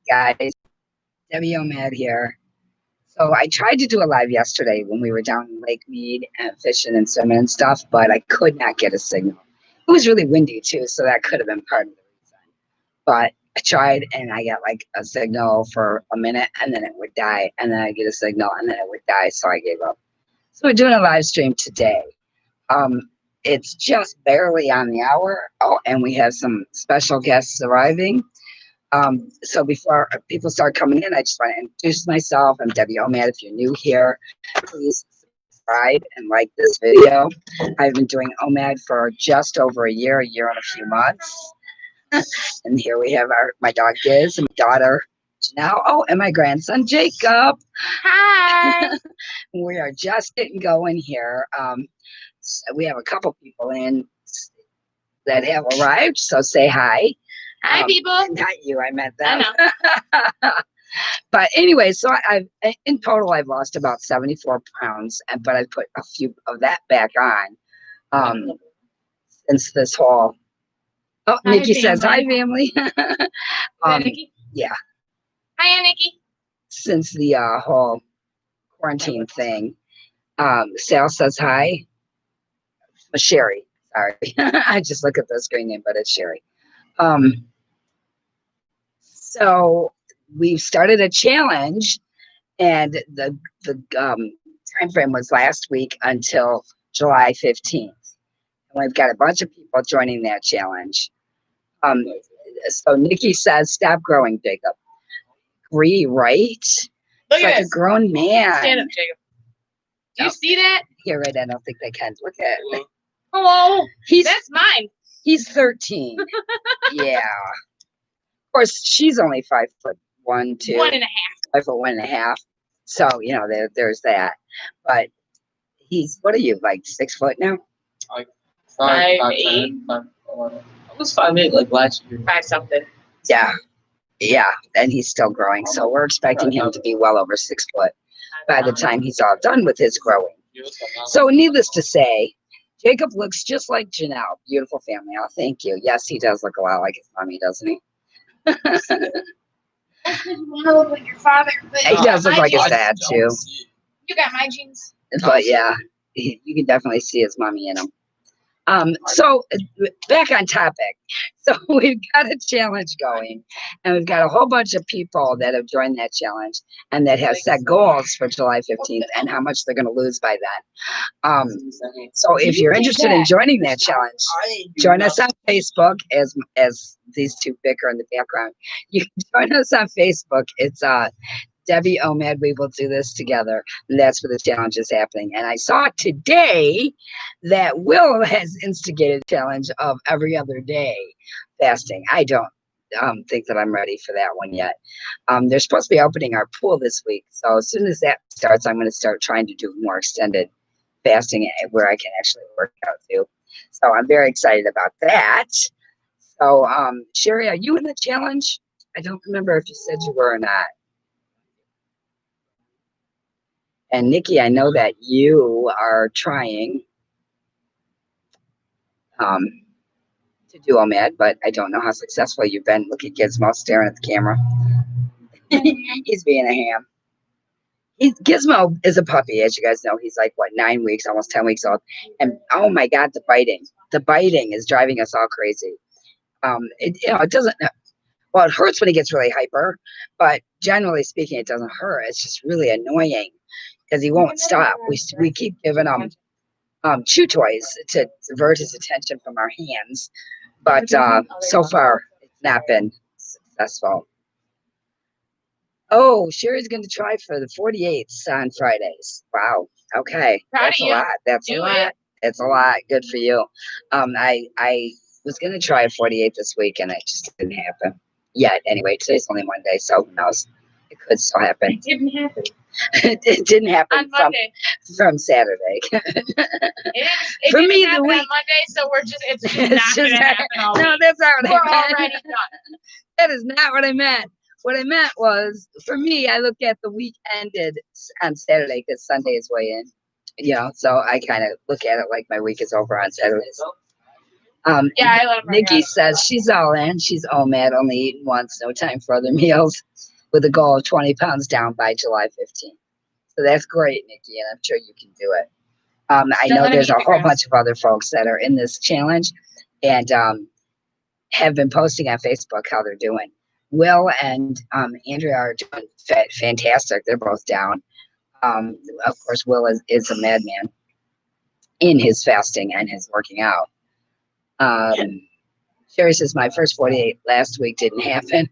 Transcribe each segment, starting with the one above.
Guys, Debbie OMAD here. So I tried to do a live yesterday when we were down in Lake Mead and fishing and swimming and stuff, but I could not get a signal. It was really windy too, so that could have been part of the reason. But I tried and I got like a signal for a minute and then it would die, and then I get a signal and then it would die, so I gave up. So we're doing a live stream today. Um, it's just barely on the hour. Oh, and we have some special guests arriving. So before people start coming in, I just want to introduce myself. I'm Debbie OMAD. If you're new here, please subscribe and like this video. I've been doing OMAD for just over a year and a few months. And here we have my dog Giz and my daughter Janelle. Oh, and my grandson Jacob. Hi. We are just getting going here. So we have a couple people in that have arrived, so say hi. Hi, people. Not you, I meant them. I know. But anyway, so I've in total I've lost about 74 pounds, but I put a few of that back on since this whole. Oh, Hi, Nikki says hi, family. family. Hi, Nikki. Yeah, Hi, Nikki. since the whole quarantine thing. Sal says hi. Sherry, sorry, I just look at the screen name, but it's Sherry. So we've started a challenge, and the time frame was last week until July 15th. And we've got a bunch of people joining that challenge. So Nikki says, "Stop growing, Jacob." Agree, right? Look It's at like this. a grown man. Stand up, Jacob. Do you see that? Here, right? I don't think they can. Look at it. Hello. That's mine. He's 13. Yeah. Of course, she's only 5'1", 2. 1.5. 5'1.5". So there's that. But he's, what are you, like 6 foot now? Like 5'8". 5'11". I was 5'8" like last year. 5 something. Yeah, and he's still growing. So we're expecting him to be well over 6 foot by the time he's all done with his growing. So needless to say, Jacob looks just like Janelle. Beautiful family. Oh, thank you. Yes, he does look a lot like his mommy, doesn't he? That's because you want to look like your father. But He does look like his dad too. You got my genes. But yeah, you can definitely see his mommy in him. So back on topic. So we've got a challenge going, and we've got a whole bunch of people that have joined that challenge and that have set goals for July 15th and how much they're going to lose by then. So if you're interested in joining that challenge, join us on Facebook as these two bicker in the background. You can join us on Facebook. It's Debbie OMAD, we will do this together. And that's where the challenge is happening. And I saw today that Will has instigated a challenge of every other day fasting. I don't think that I'm ready for that one yet. They're supposed to be opening our pool this week. So as soon as that starts, I'm going to start trying to do more extended fasting where I can actually work out too. So I'm very excited about that. So Sherry, are you in the challenge? I don't remember if you said you were or not. And Nikki, I know that you are trying to do OMAD, but I don't know how successful you've been. Look at Gizmo staring at the camera. He's being a ham. Gizmo is a puppy, as you guys know. He's like, 9 weeks, almost 10 weeks old. And oh my God, the biting. The biting is driving us all crazy. It doesn't, well, it hurts when he gets really hyper, but generally speaking, it doesn't hurt. It's just really annoying because he won't stop. We keep giving him chew toys to divert his attention from our hands, but so far it's not been successful. Oh, Sherry's going to try for the 48s on Fridays. Wow. Okay, that's a lot. That's a lot. It's a lot. Good for you. I was going to try a 48 this week, and it just didn't happen yet. Anyway, today's only Monday, so who knows? It could still happen. It didn't happen. It didn't happen on Monday. From Saturday. It For didn't me, happen the week on Monday, so it's just not going to happen all week. No, that's not what We're I meant. already done. That is not what I meant. What I meant was, for me, I look at the week ended on Saturday because Sunday is way in. So I kind of look at it like my week is over on Saturdays. Yeah, I let him. Nikki says she's all in. She's OMAD, only eating once, no time for other meals, with a goal of 20 pounds down by July 15th. So that's great, Nikki, and I'm sure you can do it. I know there's a whole bunch of other folks that are in this challenge and have been posting on Facebook how they're doing. Will and Andrea are doing fantastic. They're both down. Of course, Will is a madman in his fasting and his working out. Sherry says, my first 48 last week didn't happen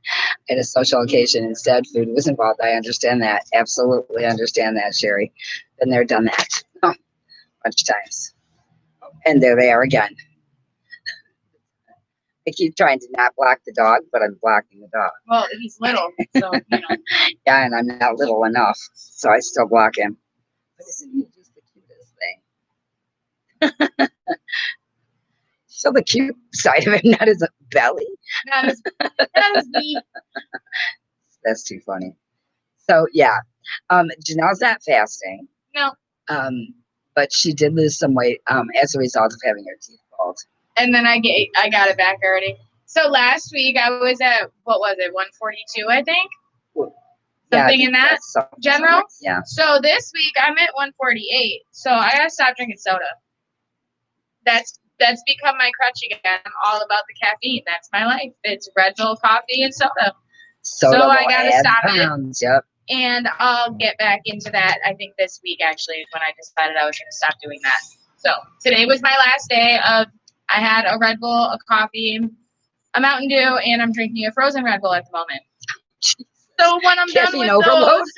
at a social occasion. Instead, food was involved. I understand that. Absolutely understand that, Sherry. Been there, done that. Oh, a bunch of times. And there they are again. I keep trying to not block the dog, but I'm blocking the dog. Well, he's little, so, you know. Yeah, and I'm not little enough, so I still block him. But isn't he just the cutest thing? So the cute side of him, not his belly. Not his knee. That's too funny. So yeah, Janelle's not fasting. No. But she did lose some weight as a result of having her teeth pulled. And then I got it back already. So last week I was at, what was it, 142, I think? Something in that general? Yeah. So this week I'm at 148. So I gotta stop drinking soda. That's become my crutch again. I'm all about the caffeine. That's my life. It's Red Bull, coffee, and soda. So I gotta stop pounds. It. Yep. And I'll get back into that. I think this week actually is when I decided I was gonna stop doing that. So today was my last day of. I had a Red Bull, a coffee, a Mountain Dew, and I'm drinking a frozen Red Bull at the moment. So when I'm done with those,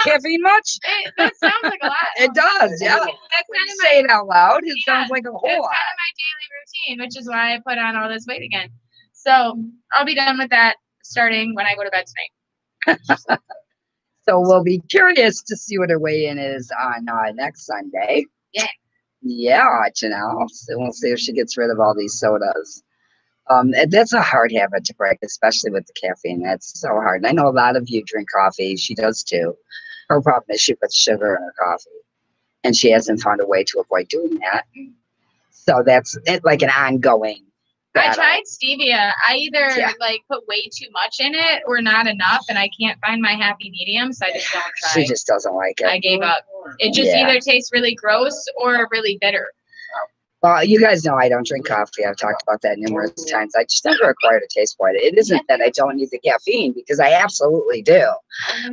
caffeine much? That sounds like a lot. It does, yeah. When you say it out loud, it sounds like a whole lot. It's kind of my daily routine, which is why I put on all this weight again. So I'll be done with that starting when I go to bed tonight. So we'll be curious to see what her weigh-in is on next Sunday. Yeah. Yeah, Janelle. So we'll see if she gets rid of all these sodas. That's a hard habit to break, especially with the caffeine. That's so hard. And I know a lot of you drink coffee. She does too. Her problem is she puts sugar in her coffee, and she hasn't found a way to avoid doing that. So that's like an ongoing battle. I tried stevia. I either like put way too much in it or not enough, and I can't find my happy medium, so I just don't try. She just doesn't like it. I gave up. It just either tastes really gross or really bitter. Well, you guys know I don't drink coffee. I've talked about that numerous times. I just never acquired a taste for it. It isn't that I don't need the caffeine, because I absolutely do,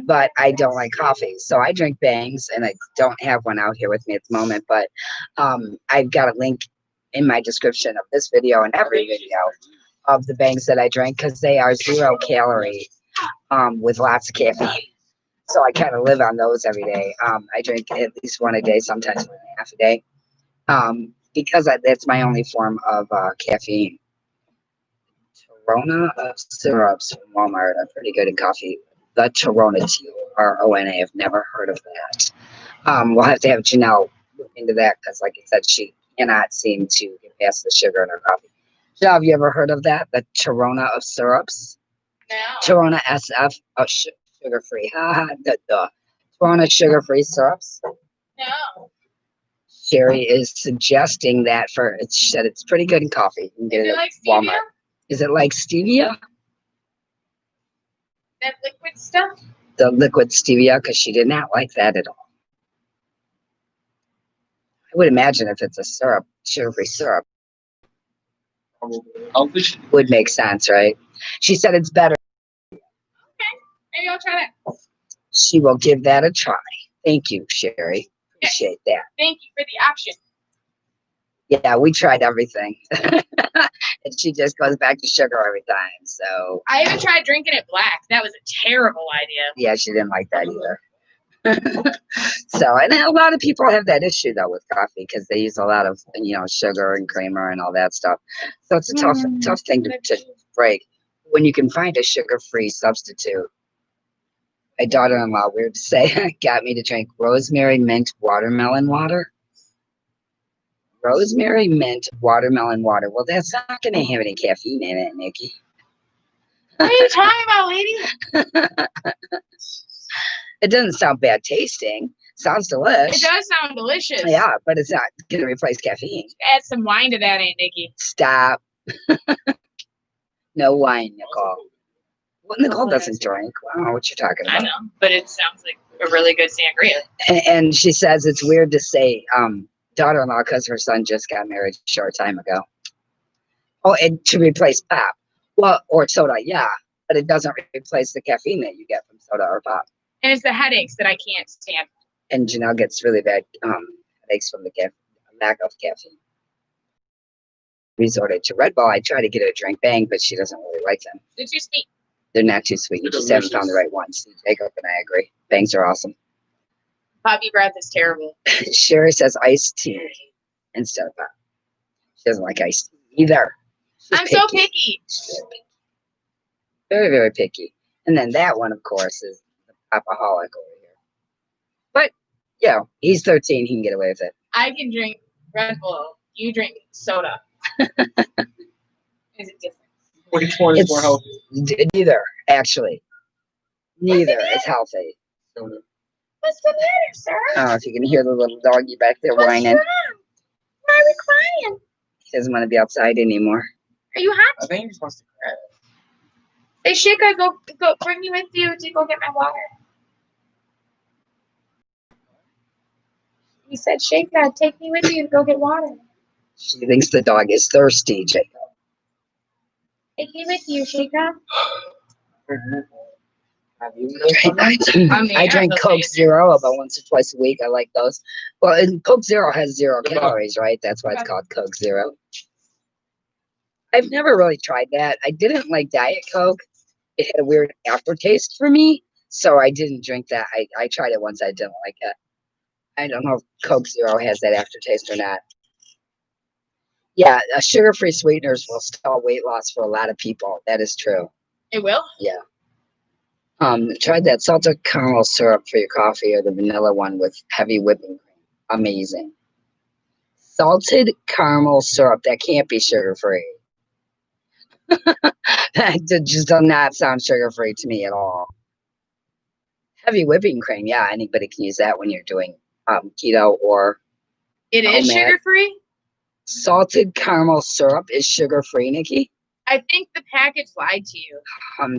but I don't like coffee. So I drink Bangs, and I don't have one out here with me at the moment, but I've got a link in my description of this video and every video of the Bangs that I drink, because they are 0 calorie with lots of caffeine. So I kind of live on those every day. I drink at least one a day, sometimes 1.5 a day. Because that's my only form of caffeine. Torona of syrups from Walmart are pretty good in coffee. The Torona, T-O-R-O-N-A. I've never heard of that. We'll have to have Janelle look into that, because, like I said, she cannot seem to get past the sugar in her coffee. Janelle, have you ever heard of that? The Torona of syrups? No. Torona SF. Oh, sugar-free. The Torona sugar-free syrups. No. Sherry is suggesting that she said it's pretty good in coffee. You can get it at Walmart. Is it like stevia? That liquid stuff? The liquid stevia, because she did not like that at all. I would imagine if it's a syrup, sugar-free syrup, would make sense, right? She said it's better. Okay, maybe I'll try that. She will give that a try. Thank you, Sherry. Appreciate that. Thank you for the option. Yeah, we tried everything. And she just goes back to sugar every time. So I even tried drinking it black. That was a terrible idea. Yeah, she didn't like that either. So, and a lot of people have that issue though with coffee, because they use a lot of sugar and creamer and all that stuff. So it's a tough thing to break when you can find a sugar-free substitute. My daughter-in-law, weird to say, got me to drink rosemary mint watermelon water. Rosemary mint watermelon water. Well, that's not going to have any caffeine in it, Nikki. What are you talking about, lady? It doesn't sound bad tasting. Sounds It delish. does sound delicious. Yeah, but it's not going to replace caffeine. Add some wine to that, Aunt Nikki. Stop. No wine, Nicole. Well, Nicole doesn't drink. I don't know what you're talking I about. know, but it sounds like a really good sangria. And she says it's weird to say daughter-in-law because her son just got married a short time ago. Oh, and to replace pop. Well, or soda, yeah. But it doesn't replace the caffeine that you get from soda or pop. And it's the headaches that I can't stand. And Janelle gets really bad headaches from the lack of caffeine. Resorted to Red Bull. I try to get her to drink Bang, but she doesn't really like them. They're too sweet. They're not too sweet. You just haven't found the right ones. Jacob and I agree. Bangs are awesome. Poppy breath is terrible. Sherry says iced tea instead of pop. She doesn't like iced tea either. She's I'm so picky. Very, very picky. And then that one, of course, is the popaholic over here. But, yeah, he's 13. He can get away with it. I can drink Red Bull. You drink soda. Is it different? Which one is more healthy? Neither, actually. Neither is healthy. What's the matter, sir? Oh, if you can hear the little doggy back there What's whining. wrong? Why are we crying? He doesn't want to be outside anymore. Are you hot? I think he just wants to cry. Say, Shika, go bring me with you to go get my water. He said, Shika, take me with you to go get water. She thinks the dog is thirsty, Jacob. Take me with you, Shika. I drink Coke Zero about once or twice a week. I like those. Well, and Coke Zero has 0 calories, right? That's why it's called Coke Zero. I've never really tried that. I didn't like Diet Coke. It had a weird aftertaste for me, so I didn't drink that. I tried it once. I didn't like it. I don't know if Coke Zero has that aftertaste or not. Yeah, sugar-free sweeteners will stall weight loss for a lot of people. That is true. It will? Yeah. Tried that salted caramel syrup for your coffee or the vanilla one with heavy whipping cream. Amazing. Salted caramel syrup. That can't be sugar-free. That just does not sound sugar-free to me at all. Heavy whipping cream. Yeah, anybody can use that when you're doing keto or It is OMAD. sugar-free? Salted caramel syrup is sugar-free, Nikki? I think the package lied to you.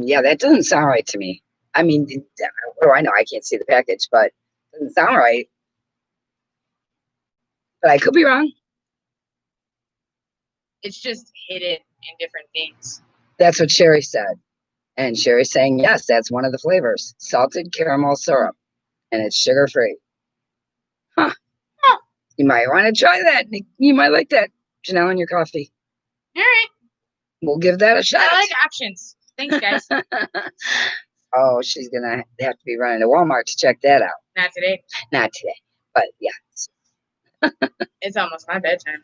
Yeah, that doesn't sound right to me. I mean, what do I know? I can't see the package, but it doesn't sound right. But I could be wrong. It's just hidden in different things. That's what Sherry said. And Sherry's saying, yes, that's one of the flavors. Salted caramel syrup. And it's sugar-free. Huh. You might want to try that. You might like that, Janelle, in your coffee. All right. We'll give that a shot. I like options. Thanks, guys. Oh, she's going to have to be running to Walmart to check that out. Not today. Not today. But, yeah. It's almost my bedtime.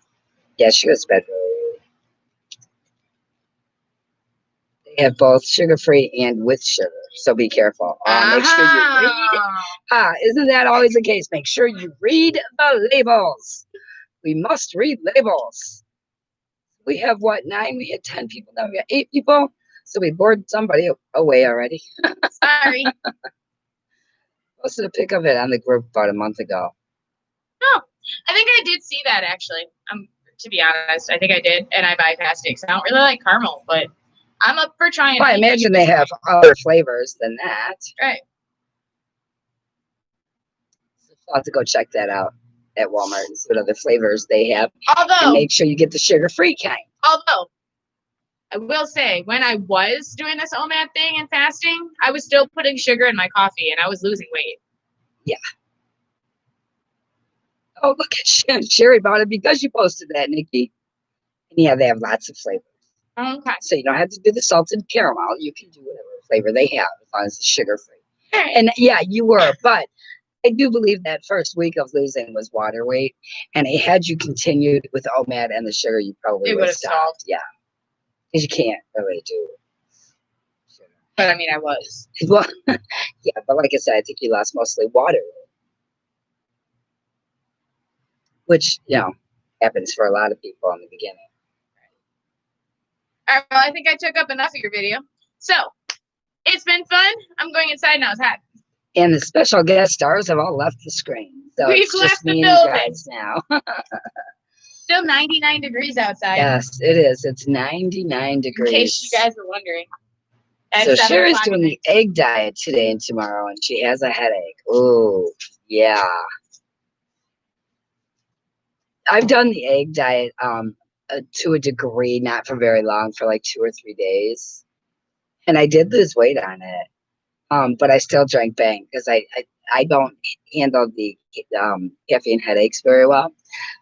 Yeah, she goes to bed early. They have both sugar-free and with sugar, so be careful. Make sure you read. Isn't that always the case? Make sure you read the labels. We must read labels. We have, 9? We had 10 people. Now we got 8 people. So we bored somebody away already. Sorry. Posted a pic of it on the group about a month ago. No, I think I did see that, actually. To be honest, I think I did, and I bypassed it because I don't really like caramel, but I'm up for trying. Well, I imagine they have other flavors than that. Right. So I'll have to go check that out at Walmart and see what other flavors they have. And Although, make sure you get the sugar-free kind. I will say, when I was doing this OMAD thing and fasting, I was still putting sugar in my coffee, and I was losing weight. Yeah. Oh, look at Sherry bought it because you posted that, Nikki. And yeah, they have lots of flavors. Okay. So you don't have to do the salted caramel. You can do whatever flavor they have as long as it's sugar-free. Right. And yeah, you were, but I do believe that first week of losing was water weight. And had you continued with OMAD and the sugar, you probably would have stopped. Yeah. Because you can't really do sugar. But I mean, I was. Well, yeah, but like I said, I think you lost mostly water. Which, happens for a lot of people in the beginning. All right, well, I think I took up enough of your video. So, it's been fun. I'm going inside now. It's hot. And the special guest stars have all left the screen. So We've it's just left the me and you building. guys now. Still 99 degrees outside. Yes, it is. It's 99 In degrees. case you guys were wondering. At So 7 Sherry's o'clock doing at the egg diet today and tomorrow, and she has a headache. Oh, yeah. I've done the egg diet to a degree, not for very long, for like 2 or 3 days. And I did lose weight on it. But I still drank Bang because I don't handle the caffeine headaches very well.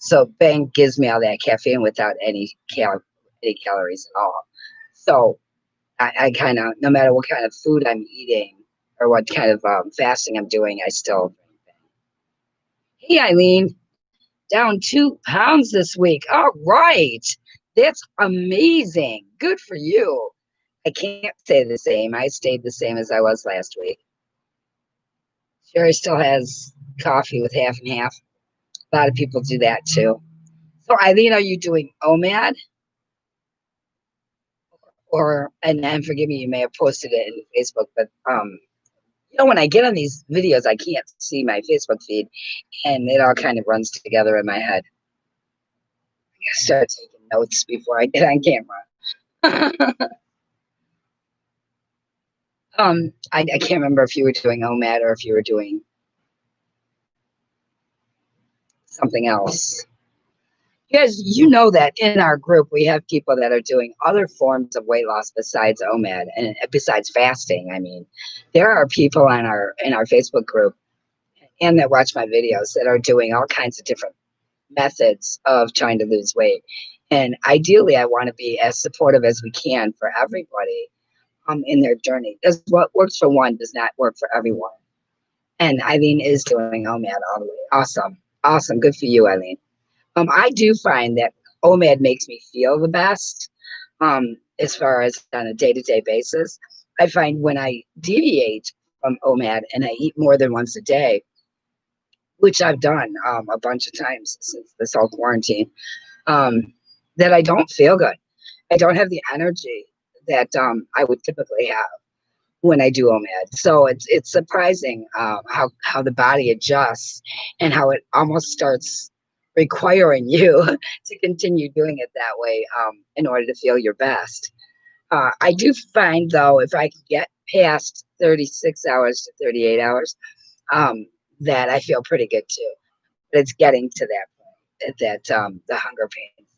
So Bang gives me all that caffeine without any calories at all. So I kind of, no matter what kind of food I'm eating or what kind of fasting I'm doing, I still drink Bang. Hey, Eileen, down 2 pounds this week. All right. That's amazing. Good for you. I can't say the same. I stayed the same as I was last week. Sherry still has coffee with half and half. A lot of people do that too. So, Eileen, are you doing OMAD? And forgive me, you may have posted it in Facebook, but when I get on these videos, I can't see my Facebook feed, and it all kind of runs together in my head. I gotta start taking notes before I get on camera. I can't remember if you were doing OMAD or if you were doing something else. Yes, you know that in our group we have people that are doing other forms of weight loss besides OMAD and besides fasting. I mean, there are people on in our Facebook group and that watch my videos that are doing all kinds of different methods of trying to lose weight. And ideally, I want to be as supportive as we can for everybody in their journey. Because what works for one does not work for everyone. And Eileen is doing OMAD all the way. Awesome. Awesome. Good for you, Eileen. I do find that OMAD makes me feel the best as far as on a day-to-day basis. I find when I deviate from OMAD and I eat more than once a day, which I've done a bunch of times since this whole quarantine, that I don't feel good. I don't have the energy that I would typically have when I do OMAD. So it's surprising how the body adjusts and how it almost starts requiring you to continue doing it that way in order to feel your best. I do find though, if I can get past 36 hours to 38 hours, that I feel pretty good too. But it's getting to that point that the hunger pains.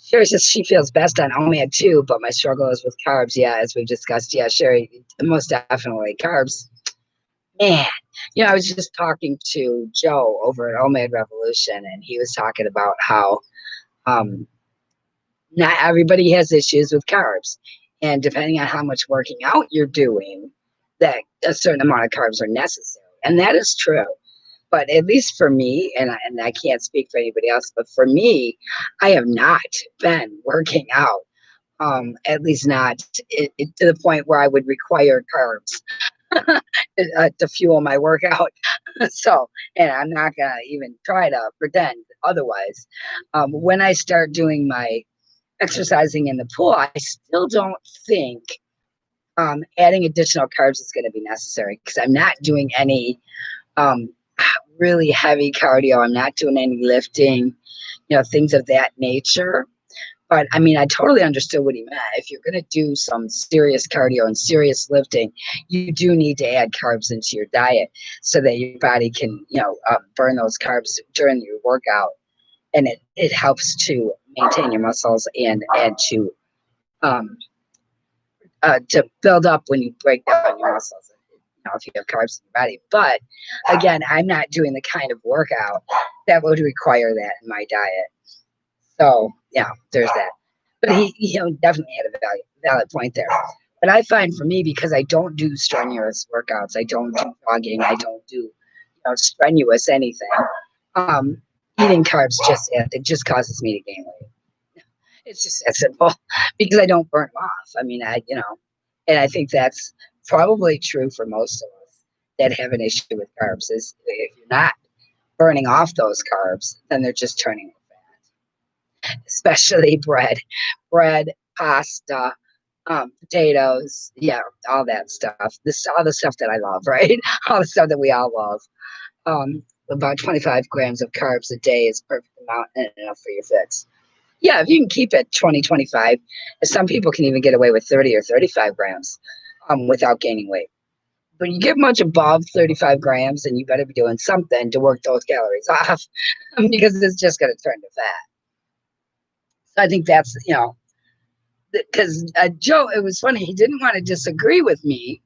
Sherry says she feels best on OMAD too, but my struggle is with carbs. Yeah, as we've discussed. Yeah, Sherry, most definitely carbs. Man, I was just talking to Joe over at OMAD Revolution, and he was talking about how um, not everybody has issues with carbs, and depending on how much working out you're doing, that a certain amount of carbs are necessary, and that is true. But at least for me, and I can't speak for anybody else, but for me, I have not been working out, at least not to the point where I would require carbs to fuel my workout. So, and I'm not going to even try to pretend otherwise. When I start doing my exercising in the pool, I still don't think adding additional carbs is going to be necessary because I'm not doing any um, really heavy cardio. I'm not doing any lifting, things of that nature. But I mean, I totally understood what he meant. If you're going to do some serious cardio and serious lifting, you do need to add carbs into your diet so that your body can, burn those carbs during your workout. And it helps to maintain your muscles and to build up when you break down your muscles. If you have carbs in your body. But again, I'm not doing the kind of workout that would require that in my diet. So yeah, there's that. But he definitely had a valid point there. But I find for me, because I don't do strenuous workouts, I don't do jogging, I don't do strenuous anything. Eating carbs it just causes me to gain weight. It's just that simple because I don't burn them off. I mean, and I think that's probably true for most of us that have an issue with carbs. Is if you're not burning off those carbs, then they're just turning fat. Especially bread, pasta, Potatoes, yeah, all that stuff. All the stuff that I love, right? All the stuff that we all love. About 25 grams of carbs a day is perfect amount and enough for your fix. Yeah, if you can keep it 20, 25, some people can even get away with 30 or 35 grams without gaining weight. When you get much above 35 grams, then you better be doing something to work those calories off because it's just going to turn to fat. So I think that's, because Joe, it was funny. He didn't want to disagree with me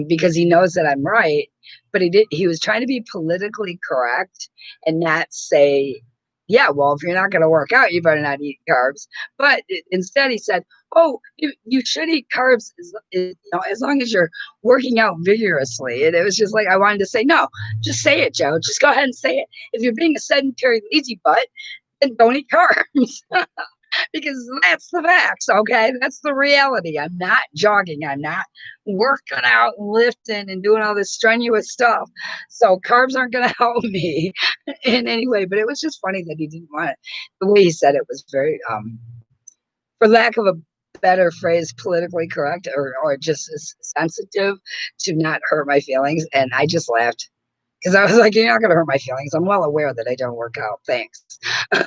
because he knows that I'm right, but he was trying to be politically correct and not say, yeah, well, if you're not going to work out, you better not eat carbs. But instead, he said, oh, you should eat carbs as long as you're working out vigorously. And it was just like, I wanted to say, no, just say it, Joe. Just go ahead and say it. If you're being a sedentary lazy butt, then don't eat carbs. Because that's the facts, okay? That's the reality. I'm not jogging. I'm not working out and lifting and doing all this strenuous stuff. So carbs aren't going to help me in any way. But it was just funny that he didn't want it. The way he said it was very, for lack of a better phrase, politically correct or just sensitive to not hurt my feelings. And I just laughed. Because I was like, you're not going to hurt my feelings. I'm well aware that I don't work out. Thanks. So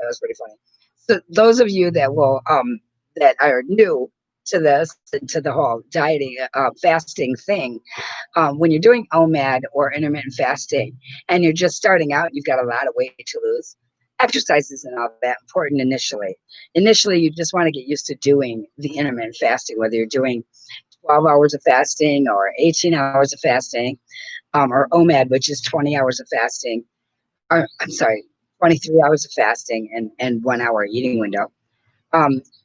that was pretty funny. So those of you that that are new to this and to the whole dieting, fasting thing, when you're doing OMAD or intermittent fasting, and you're just starting out, you've got a lot of weight to lose. Exercise isn't all that important initially. Initially, you just want to get used to doing the intermittent fasting, whether you're doing 12 hours of fasting or 18 hours of fasting, or OMAD, which is 20 hours of fasting. Or, I'm sorry, 23 hours of fasting and 1 hour eating window.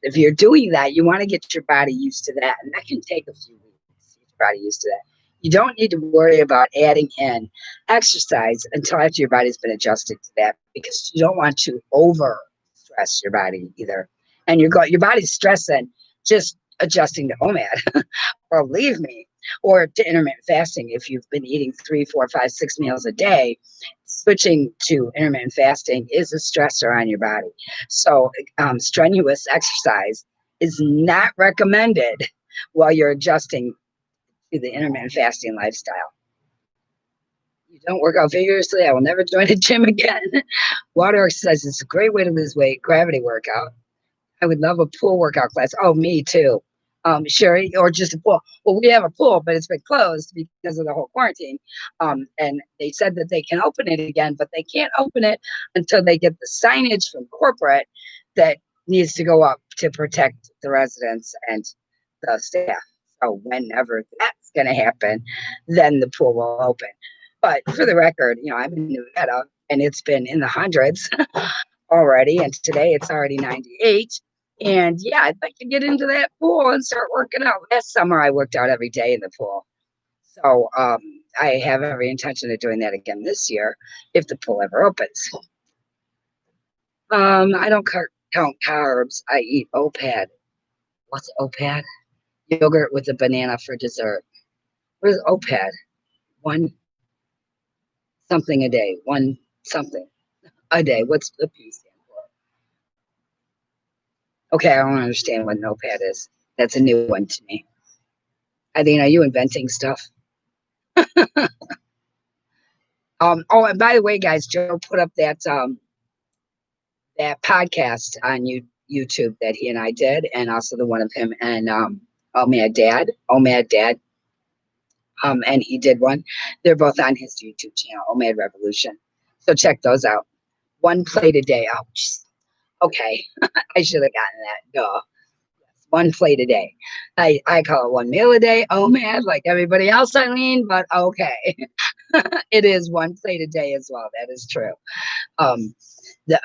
If you're doing that, you want to get your body used to that. And that can take a few weeks to get your body used to that. You don't need to worry about adding in exercise until after your body's been adjusted to that, because you don't want to over stress your body either. And your body's stressing just adjusting to OMAD, or believe me, or to intermittent fasting. If you've been eating 3, 4, 5, 6 meals a day, switching to intermittent fasting is a stressor on your body. So strenuous exercise is not recommended while you're adjusting to the intermittent fasting lifestyle. You don't work out vigorously, I will never join a gym again. Water exercise is a great way to lose weight. Gravity workout. I would love a pool workout class. Oh, me too. Sherry, or just a pool. Well, we have a pool, but it's been closed because of the whole quarantine. And they said that they can open it again, but they can't open it until they get the signage from corporate that needs to go up to protect the residents and the staff. So whenever that's going to happen, then the pool will open. But for the record, I'm in Nevada and it's been in the hundreds already. And today it's already 98. And yeah, I'd like to get into that pool and start working out. Last summer, I worked out every day in the pool. So I have every intention of doing that again this year if the pool ever opens. I don't count carbs. I eat OPAD. What's OPAD? Yogurt with a banana for dessert. What is OPAD? One something a day. One something a day. What's the P stand for? Okay, I don't understand what an OPAD is. That's a new one to me. Eileen, are you inventing stuff? Oh, and by the way, guys, Joe put up that podcast on YouTube that he and I did, and also the one of him and OMAD Dad. And he did one. They're both on his YouTube channel, OMAD Revolution. So check those out. 1 plate a day. Oh, okay. I should have gotten that. Duh. 1 plate a day. I call it 1 meal a day. OMAD, like everybody else, Eileen, but okay. It is 1 plate a day as well. That is true. The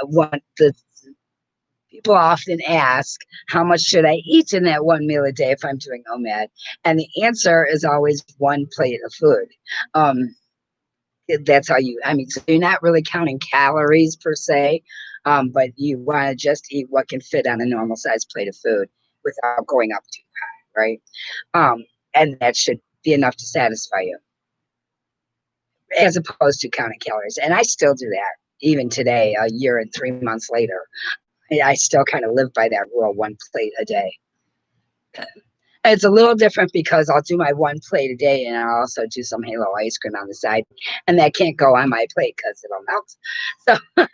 people often ask, how much should I eat in that 1 meal a day if I'm doing OMAD? And the answer is always 1 plate of food. That's how so you're not really counting calories per se, but you want to just eat what can fit on a normal sized plate of food without going up too high, right? And that should be enough to satisfy you, as opposed to counting calories. And I still do that even today, a year and 3 months later. I still kind of live by that rule, 1 plate a day. It's a little different because I'll do my 1 plate a day and I'll also do some Halo ice cream on the side. And that can't go on my plate because it'll melt. So,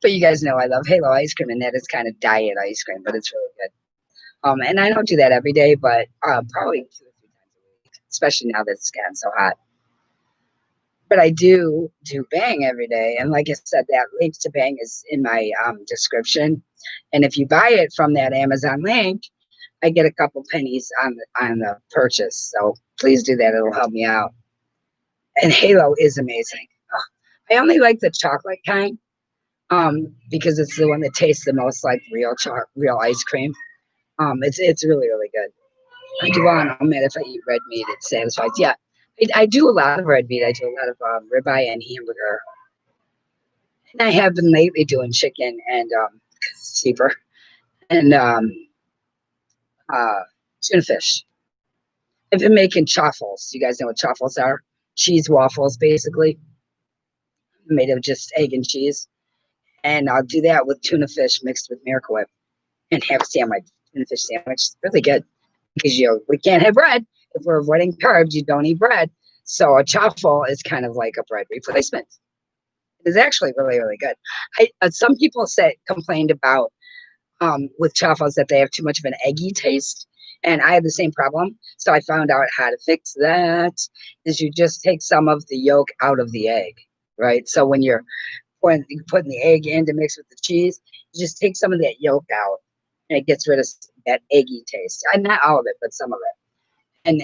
but you guys know I love Halo ice cream, and that is kind of diet ice cream, but it's really good. And I don't do that every day, but probably 2 or 3 times a week, especially now that it's gotten so hot. But I do Bang every day. And like I said, that link to Bang is in my description. And if you buy it from that Amazon link, I get a couple pennies on the purchase. So please do that. It'll help me out. And Halo is amazing. I only like the chocolate kind because it's the one that tastes the most like real ice cream. It's really, really good. I do want OMAD if I eat red meat, it satisfies. Yeah, I do a lot of red meat. I do a lot of ribeye and hamburger. And I have been lately doing chicken and 'cause it's cheaper, and uh, tuna fish. I've been making chaffles. You guys know what chaffles are? Cheese waffles, basically, made of just egg and cheese. And I'll do that with tuna fish mixed with Miracle Whip and have a sandwich, tuna fish sandwich. It's really good because we can't have bread. If we're avoiding carbs, you don't eat bread. So a chaffle is kind of like a bread replacement. It's actually really, really good. Some people complained about with chaffles that they have too much of an eggy taste. And I have the same problem. So I found out how to fix that is you just take some of the yolk out of the egg, right? So when you're putting the egg in to mix with the cheese, you just take some of that yolk out and it gets rid of that eggy taste. And not all of it, but some of it. And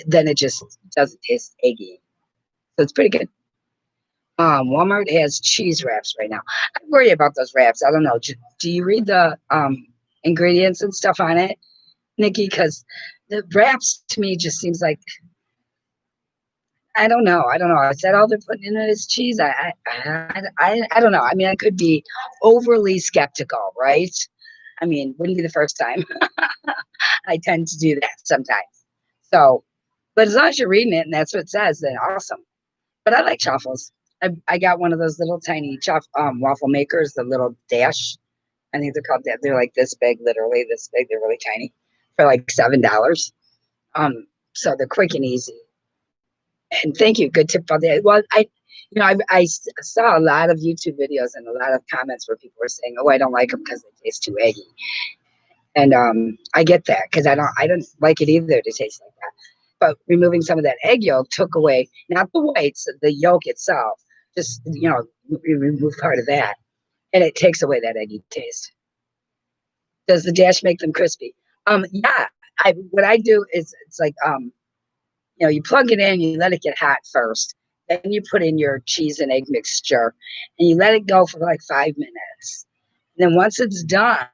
then it just doesn't taste eggy. So it's pretty good. Walmart has cheese wraps right now. I worry about those wraps. I don't know. Do you read the ingredients and stuff on it, Nikki? Because the wraps to me just seems like I don't know. Is that all they're putting in it is cheese? I don't know. I mean, I could be overly skeptical, right? I mean, wouldn't be the first time. I tend to do that sometimes. So, but as long as you're reading it and that's what it says, then awesome. But I like chaffles. I got one of those little tiny waffle makers, the little dash. I think they're called that. They're like this big, literally this big. They're really tiny for like $7. So they're quick and easy. And thank you. Good tip about that. Well, I saw a lot of YouTube videos and a lot of comments where people were saying, "Oh, I don't like them because they taste too eggy." And I get that because I don't like it either to taste like that. But removing some of that egg yolk took away not the whites, the yolk itself. Just remove part of that, and it takes away that eggy taste. Does the dash make them crispy? Yeah. What I do is it's like you plug it in, you let it get hot first, then you put in your cheese and egg mixture, and you let it go for like 5 minutes. And then once it's done,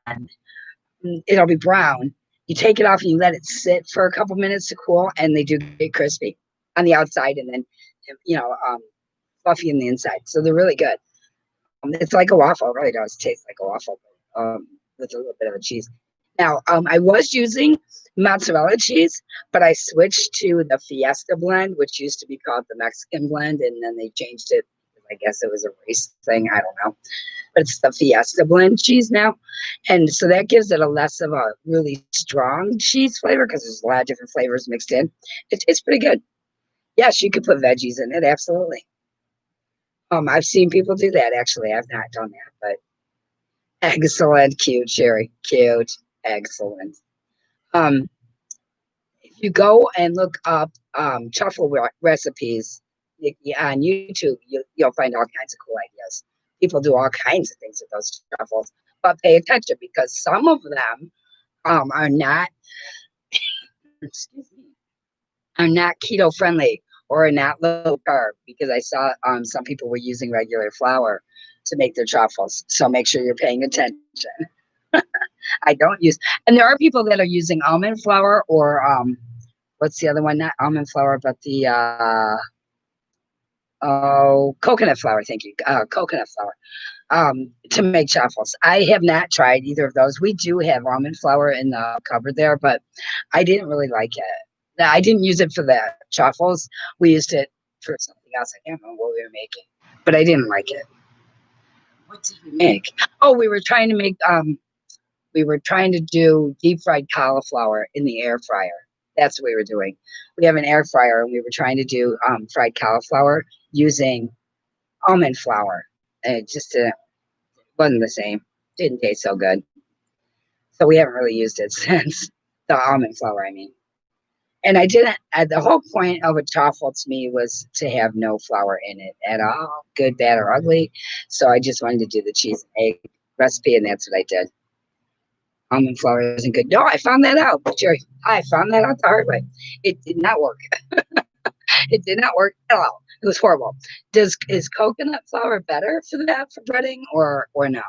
it'll be brown. You take it off and you let it sit for a couple minutes to cool, and they do get crispy on the outside, and then fluffy on the inside. So they're really good. It's like a waffle. It really does taste like a waffle, with a little bit of a cheese. Now, I was using mozzarella cheese, but I switched to the Fiesta blend, which used to be called the Mexican blend, and then they changed it. I guess it was a race thing. I don't know. But it's the Fiesta blend cheese now. And so that gives it a less of a really strong cheese flavor because there's a lot of different flavors mixed in. It's pretty good. Yes, you could put veggies in it. Absolutely. I've seen people do that. Actually, I've not done that, but excellent. Cute, Sherry. Cute. Excellent. If you go and look up truffle recipes on YouTube, you'll find all kinds of cool ideas. People do all kinds of things with those truffles, but pay attention because some of them are not excuse me, are not keto friendly or are not low carb because I saw some people were using regular flour to make their truffles. So make sure you're paying attention. I don't use, and there are people that are using almond flour or what's the other one? Not almond flour, but the coconut flour. Thank you, coconut flour. To make truffles. I have not tried either of those. We do have almond flour in the cupboard there, but I didn't really like it. Now, I didn't use it for the truffles. We used it for something else. I can't remember what we were making, but I didn't like it. What did we make? Oh, we were trying to make we were trying to do deep fried cauliflower in the air fryer. That's what we were doing. We have an air fryer, and we were trying to do fried cauliflower using almond flour. And it just wasn't the same. Didn't taste so good. So we haven't really used it since. The almond flour, I mean. And I didn't, the whole point of a chaffle to me was to have no flour in it at all, good, bad, or ugly. So I just wanted to do the cheese and egg recipe, and that's what I did. Almond flour isn't good. No, I found that out, Jerry. I found that out the hard way. It did not work. It did not work at all. It was horrible. Is coconut flour better for that, for breading, or no?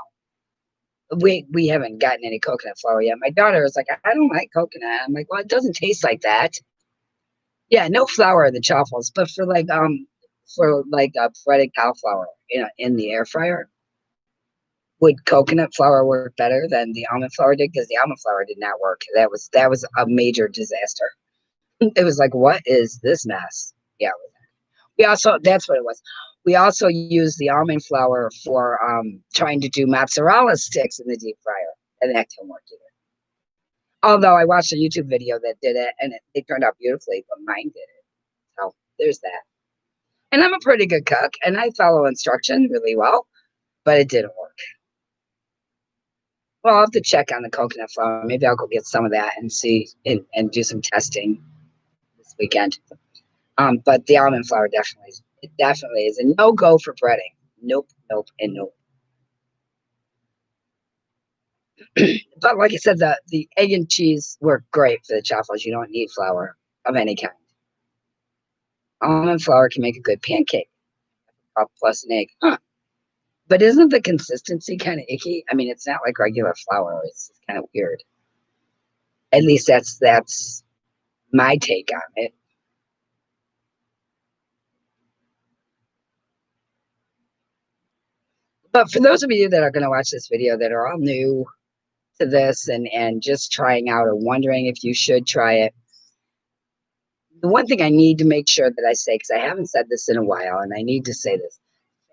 We haven't gotten any coconut flour yet. My daughter was like, I don't like coconut. I'm like, well, it doesn't taste like that. Yeah, no flour in the chaffles, but for breaded cauliflower in the air fryer, would coconut flour work better than the almond flour did? Because the almond flour did not work. That was a major disaster. It was like, what is this mess? Yeah, we also, that's what it was. We also used the almond flour for trying to do mozzarella sticks in the deep fryer, and that didn't work either. Although I watched a YouTube video that did it, and it turned out beautifully, but mine did it. So there's that. And I'm a pretty good cook, and I follow instruction really well, but it didn't work. Well, I'll have to check on the coconut flour. Maybe I'll go get some of that and see and do some testing this weekend. But the almond flour definitely is a no-go for breading. Nope, nope, and nope. But like I said, the egg and cheese work great for the chaffles. You don't need flour of any kind. Almond flour can make a good pancake, plus an egg. Huh. But isn't the consistency kind of icky? I mean, it's not like regular flour. It's kind of weird. At least that's my take on it. But for those of you that are going to watch this video that are all new to this and just trying out or wondering if you should try it, the one thing I need to make sure that I say, because I haven't said this in a while, and I need to say this,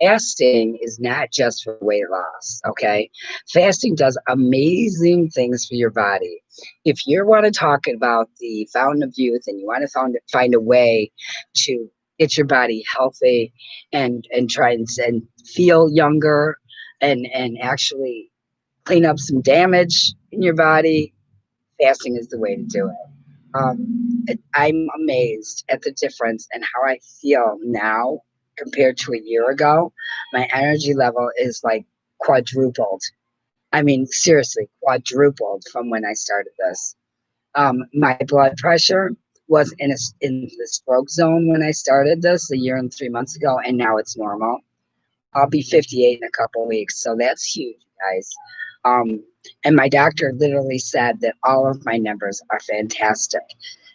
fasting is not just for weight loss, okay? Fasting does amazing things for your body. If you want to talk about the fountain of youth and you want to find a way to get your body healthy and try and feel younger and actually clean up some damage in your body, fasting is the way to do it. I'm amazed at the difference in how I feel now compared to a year ago. My energy level is like quadrupled. I mean, seriously, quadrupled from when I started this. My blood pressure was in the stroke zone when I started this a year and 3 months ago, and now it's normal. I'll be 58 in a couple of weeks, so that's huge, guys. And my doctor literally said that all of my numbers are fantastic,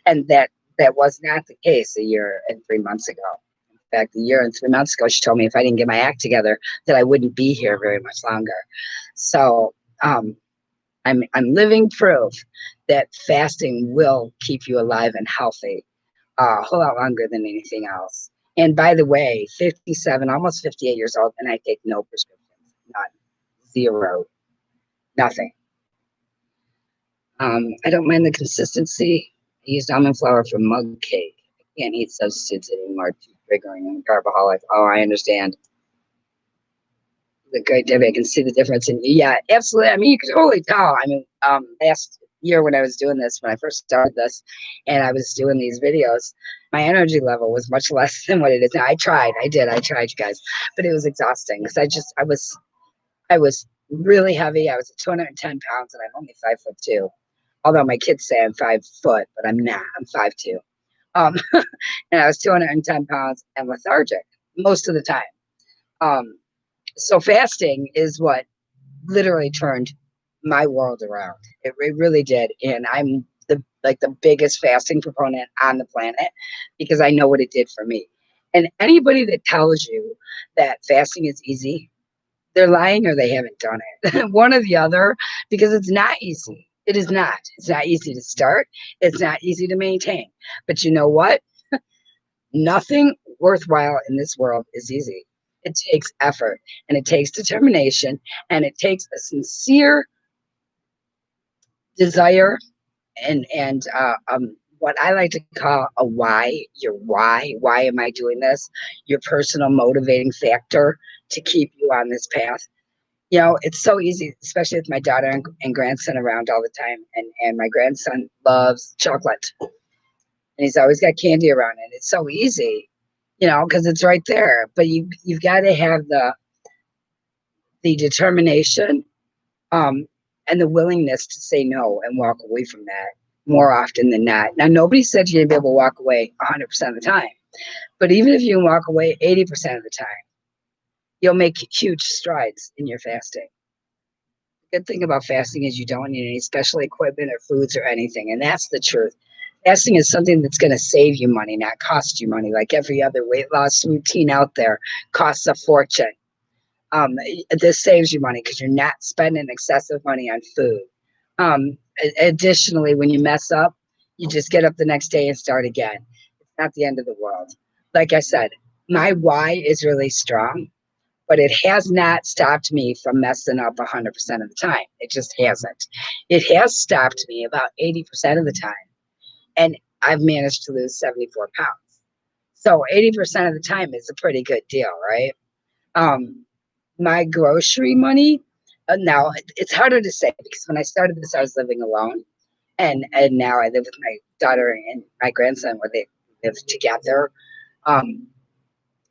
and that was not the case a year and 3 months ago. In fact, a year and 3 months ago, she told me if I didn't get my act together, that I wouldn't be here very much longer. So I'm living proof that fasting will keep you alive and healthy a whole lot longer than anything else. And by the way, 57, almost 58 years old, and I take no prescriptions, none, zero, nothing. I don't mind the consistency. I used almond flour for mug cake. I can't eat substitutes anymore. Too triggering. I'm a carboholic. Oh, I understand. The great Debbie, I can see the difference in you. Yeah, absolutely. I mean, you can totally tell. I mean, last year when I was doing this, when I first started this, and I was doing these videos, my energy level was much less than what it is now. I tried, you guys, but it was exhausting because I was really heavy. I was 210 pounds, and I'm only 5'2". Although my kids say I'm 5 foot, but I'm not. I'm 5'2". And I was 210 pounds and lethargic most of the time. So fasting is what literally turned my world around. It really did. And I'm the biggest fasting proponent on the planet because I know what it did for me. And anybody that tells you that fasting is easy, they're lying or they haven't done it. One or the other, because it's not easy. It is not. It's not easy to start. It's not easy to maintain. But you know what? Nothing worthwhile in this world is easy. It takes effort and it takes determination and it takes a sincere desire and what I like to call a why, your why. Why am I doing this? Your personal motivating factor to keep you on this path. You know, it's so easy, especially with my daughter and grandson around all the time. And my grandson loves chocolate, and he's always got candy around it. It's so easy, you know, because it's right there. But you've got to have the determination, um, and the willingness to say no and walk away from that more often than not. Now, nobody said you're gonna be able to walk away 100% of the time, but even if you can walk away 80% of the time, you'll make huge strides in your fasting. Good thing about fasting is you don't need any special equipment or foods or anything, and that's the truth. Fasting is something that's going to save you money, not cost you money, like every other weight loss routine out there costs a fortune. This saves you money because you're not spending excessive money on food. Additionally, when you mess up, you just get up the next day and start again. It's not the end of the world. Like I said, my why is really strong, but it has not stopped me from messing up 100% of the time. It just hasn't. It has stopped me about 80% of the time. And I've managed to lose 74 pounds. So 80% of the time is a pretty good deal, right? Um, my grocery money, now it's harder to say because when I started this, I was living alone. And now I live with my daughter and my grandson where they live together. Um,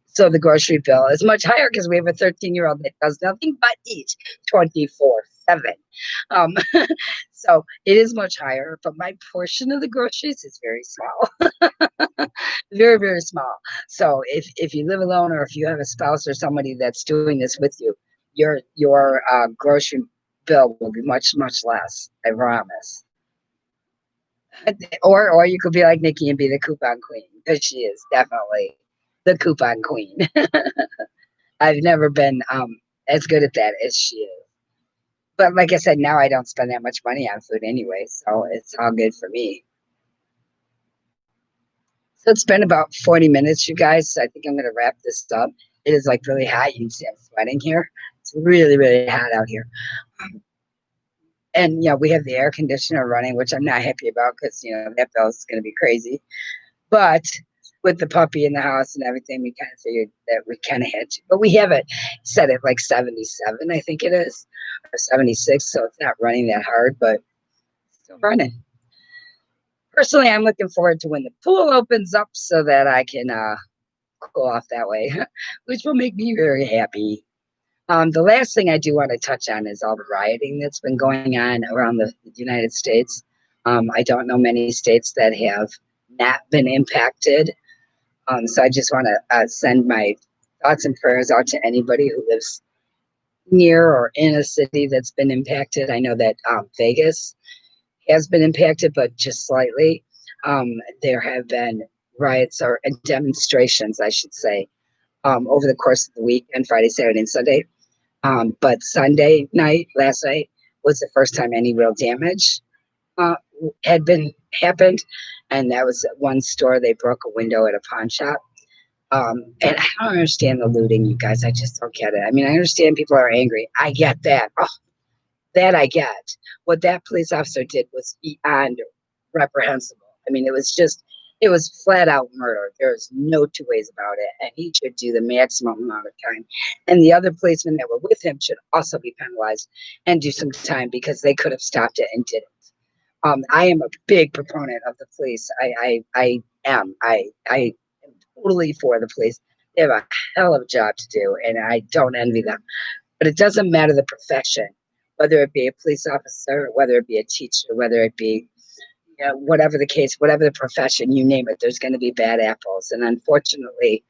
So the grocery bill is much higher because we have a 13-year-old that does nothing but eat 24/7. Um, so it is much higher, but my portion of the groceries is very small, very, very small. So if you live alone or if you have a spouse or somebody that's doing this with you, your grocery bill will be much, much less. I promise. Or you could be like Nikki and be the coupon queen because she is definitely the coupon queen. I've never been as good at that as she is. But like I said, now I don't spend that much money on food anyway, so it's all good for me. So it's been about 40 minutes, you guys. So I think I'm gonna wrap this up. It is like really hot. You can see I'm sweating here. It's really, really hot out here. And we have the air conditioner running, which I'm not happy about because that bill is gonna be crazy. But with the puppy in the house and everything, we kind of figured that we kind of had to. But we have it set at like 77, I think it is, or 76. So it's not running that hard, but still running. Personally, I'm looking forward to when the pool opens up so that I can cool off that way, which will make me very happy. The last thing I do want to touch on is all the rioting that's been going on around the United States. I don't know many states that have not been impacted. So I just want to send my thoughts and prayers out to anybody who lives near or in a city that's been impacted. I know that Vegas has been impacted, but just slightly. There have been riots or demonstrations, I should say, over the course of the weekend, Friday, Saturday, and Sunday. But Sunday night, last night, was the first time any real damage uh, had been happened. And that was at one store. They broke a window at a pawn shop. And I don't understand the looting, you guys. I just don't get it. I mean, I understand people are angry. I get that. Oh, that I get. What that police officer did was beyond reprehensible. I mean, it was flat out murder. There's no two ways about it. And he should do the maximum amount of time. And the other policemen that were with him should also be penalized and do some time because they could have stopped it and didn't. I am a big proponent of the police. I am. I am totally for the police. They have a hell of a job to do, and I don't envy them. But it doesn't matter the profession, whether it be a police officer, whether it be a teacher, whether it be whatever the case, whatever the profession, you name it, there's going to be bad apples. And unfortunately,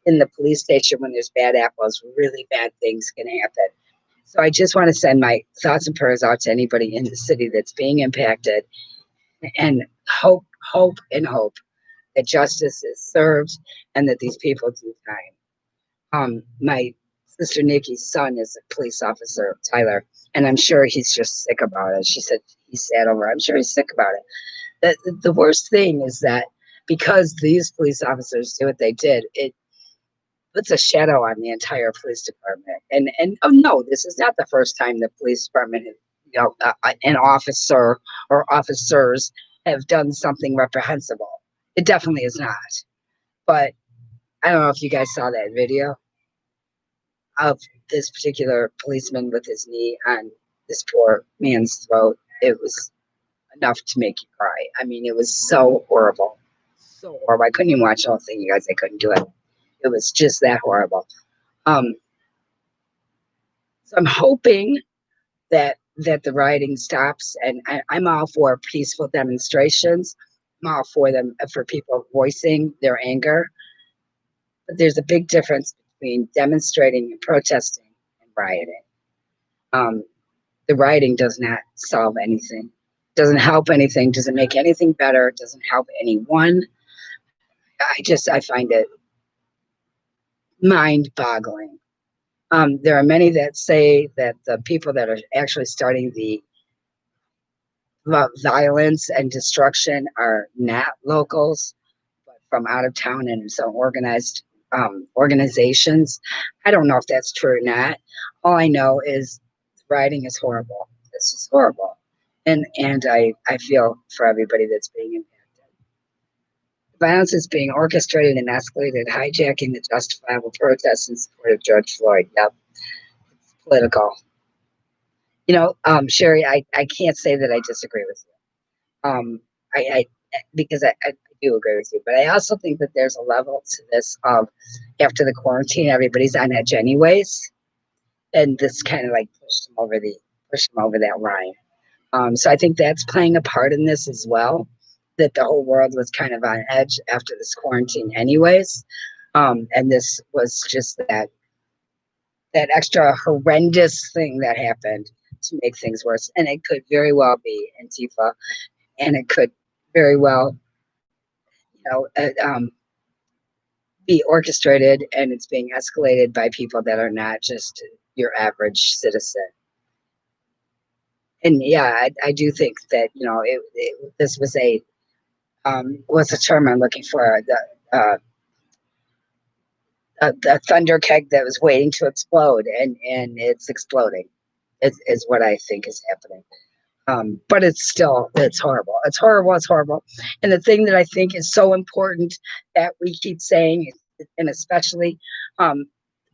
in the police station, when there's bad apples, really bad things can happen. So I just want to send my thoughts and prayers out to anybody in the city that's being impacted and hope that justice is served and that these people do time. My sister Nikki's son is a police officer, Tyler, and I'm sure he's just sick about it. She said he's sad over it. I'm sure he's sick about it. The worst thing is that because these police officers did what they did, it puts a shadow on the entire police department. And oh no, this is not the first time the police department has an officer or officers have done something reprehensible. It definitely is not. But I don't know if you guys saw that video of this particular policeman with his knee on this poor man's throat. It was enough to make you cry. I mean, it was so horrible. So horrible. I couldn't even watch the whole thing, you guys. I couldn't do it. It was just that horrible. So I'm hoping that the rioting stops, and I'm all for peaceful demonstrations. I'm all for them, for people voicing their anger. But there's a big difference between demonstrating and protesting and rioting. The rioting does not solve anything, doesn't help anything, doesn't make anything better, doesn't help anyone. I find it mind-boggling. There are many that say that the people that are actually starting the violence and destruction are not locals, but from out of town and some organized organizations. I don't know if that's true or not. All I know is the rioting is horrible. This is horrible, and I feel for everybody that's being impacted. Violence is being orchestrated and escalated, hijacking the justifiable protests in support of George Floyd. Yep, it's political. Sherry, I can't say that I disagree with you. I because I do agree with you, but I also think that there's a level to this of after the quarantine, everybody's on edge anyways, and this kind of like pushed them over that line. So I think that's playing a part in this as well. That the whole world was kind of on edge after this quarantine, anyways, and this was just that extra horrendous thing that happened to make things worse, and it could very well be Antifa, and it could very well, you know, be orchestrated, and it's being escalated by people that are not just your average citizen. And yeah, I do think that this was what's a term I'm looking for, the thunder keg that was waiting to explode, and it's exploding. Is what I think is happening. But it's horrible. It's horrible. It's horrible. And the thing that I think is so important that we keep saying, and especially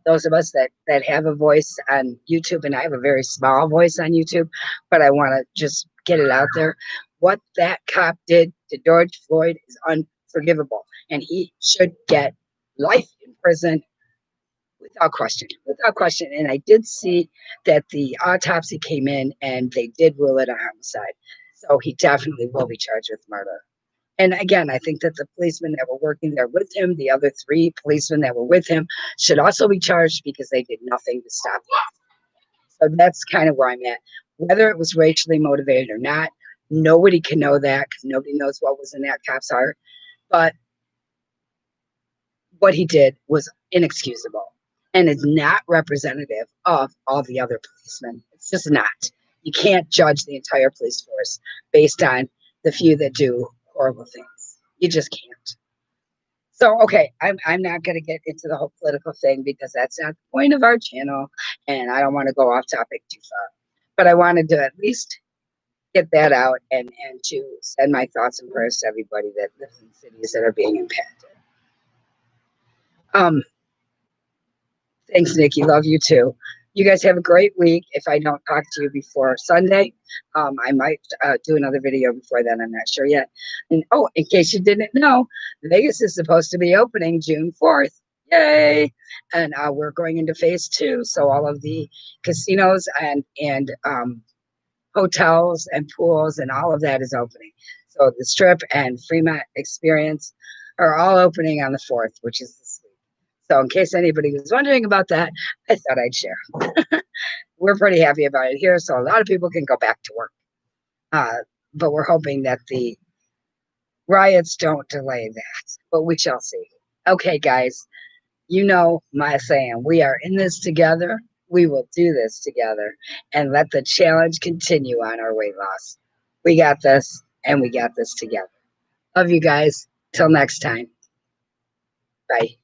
those of us that have a voice on YouTube, and I have a very small voice on YouTube, but I want to just get it out there. What that cop did to George Floyd is unforgivable, and he should get life in prison without question, without question. And I did see that the autopsy came in and they did rule it a homicide. So he definitely will be charged with murder. And again, I think that the policemen that were working there with him, the other 3 policemen that were with him, should also be charged because they did nothing to stop it. So that's kind of where I'm at. Whether it was racially motivated or not, nobody can know that because nobody knows what was in that cop's heart. But what he did was inexcusable and is not representative of all the other policemen. It's just not. You can't judge the entire police force based on the few that do horrible things. You just can't. So, okay, I'm not going to get into the whole political thing because that's not the point of our channel, and I don't want to go off topic too far. But I wanted to at least get that out and to send my thoughts and prayers to everybody that lives in cities that are being impacted. Thanks, Nikki. Love you too. You guys have a great week. If I don't talk to you before Sunday, I might do another video before then. I'm not sure yet. And in case you didn't know, Vegas is supposed to be opening June 4th. Yay! And we're going into phase 2. So all of the casinos and hotels and pools and all of that is opening. So the Strip and Fremont Experience are all opening on the 4th, which is this week. So in case anybody was wondering about that, I thought I'd share. We're pretty happy about it here, so a lot of people can go back to work. But we're hoping that the riots don't delay that, but we shall see. Okay, guys, you know my saying, we are in this together. We will do this together and let the challenge continue on our weight loss. We got this, and we got this together. Love you guys. Till next time. Bye.